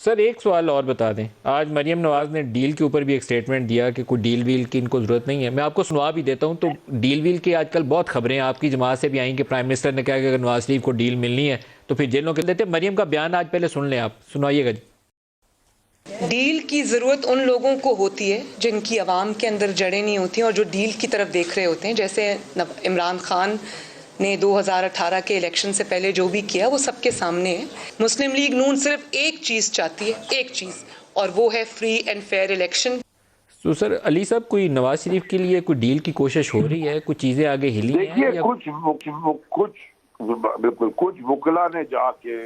Sir एक सवाल और बता दें, आज मरियम नवाज ने डील के ऊपर भी एक स्टेटमेंट दिया कि कोई डील वील की इनको ज़रूरत नहीं है। मैं आपको सुनवा भी देता हूं। तो डील वील की आजकल बहुत खबरें आपकी जमात से भी आई कि प्राइम मिनिस्टर ने कहा कि अगर नवाज शरीफ को डील मिलनी है तो फिर जेलों के देते। मरियम का बयान आज पहले सुन लें, आप सुनाइएगा जी। डील की ज़रूरत उन लोगों को होती है जिनकी आवाम के अंदर जड़ें नहीं होती और जो डील की तरफ देख रहे होते हैं। जैसे इमरान खान ने 2018 के इलेक्शन से पहले जो भी किया वो सबके सामने है। मुस्लिम लीग नून सिर्फ एक चीज़ चाहती है, एक चीज़, और वो है फ्री एंड फेयर इलेक्शन। तो सर अली साहब, कोई नवाज शरीफ के लिए कोई डील की कोशिश हो रही है? कुछ चीज़ें आगे हिली हैं देखिए, या कुछ बिल्कुल कुछ वकला ने जाके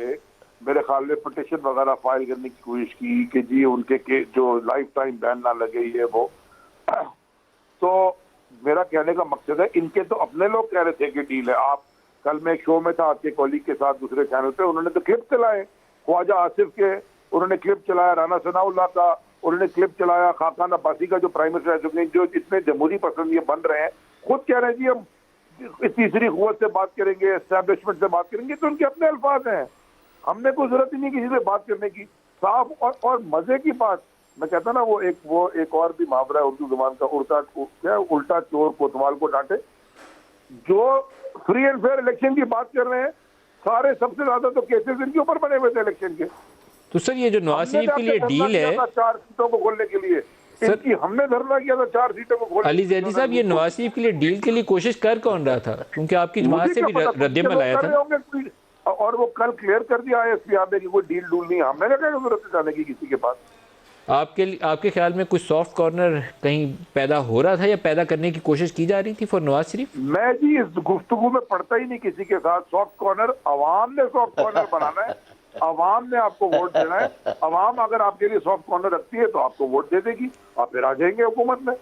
मेरे ख्याल में पिटिशन वगैरह फाइल करने की कोशिश की कि जी उनके के जो लाइफ टाइम बैन ना लगे ये वो। तो मेरा कहने का मकसद है, इनके तो अपने लोग कह रहे थे कि डील है। आप कल मैं एक शो में था आपके कॉलीग के साथ दूसरे चैनल पे, उन्होंने तो क्लिप चलाए ख्वाजा आसिफ के, उन्होंने क्लिप चलाया राना सनाउल्लाह का, उन्होंने क्लिप चलाया खाकान अब्बासी का जो प्राइम मिनिस्टर रह चुके हैं, जो इतने जमहूरी पसंद ये बन रहे हैं, खुद कह रहे हैं जी हम तीसरी कुव्वत से बात करेंगे, एस्टैब्लिशमेंट से बात करेंगे। तो उनके अपने अल्फाज हैं, हमने कोई जरूरत ही नहीं किसी से बात करने की। साफ और मजे की बात, मैं कहता ना वो एक और भी मुहावरा है उर्दू जुबान का, उल्टा चोर कोतवाल को डांटे। जो फ्री एंड फेयर इलेक्शन की बात कर रहे हैं, सारे सबसे ज्यादा तो केसेस इनके ऊपर बने हुए थे इलेक्शन के। तो सर ये जो नवाज शरीफ के लिए डील है, 4 सीटों को खोलने के लिए इनकी हमने धरना किया था, 4 सीटों को खोलने। अली जैदी साहब, ये नवाज शरीफ के लिए डील के लिए कोशिश कर कौन रहा था? क्योंकि आपकी जमात से भी रद्दमल आया था और वो कल क्लियर कर दिया है एसपी आबे की कोई डील डूल नहीं। हमने क्या जरूरत है जाने की किसी के पास। आपके ख्याल में कुछ सॉफ्ट कॉर्नर कहीं पैदा हो रहा था या पैदा करने की कोशिश की जा रही थी फॉर नवाज शरीफ? मैं जी इस गुफ्तगू में पढ़ता ही नहीं किसी के साथ सॉफ्ट कॉर्नर। अवाम ने सॉफ्ट कॉर्नर बनाना है, अवाम ने आपको वोट देना है। अवाम अगर आपके लिए सॉफ्ट कॉर्नर रखती है तो आपको वोट दे देगी, आप फिर आ जाएंगे हुकूमत में।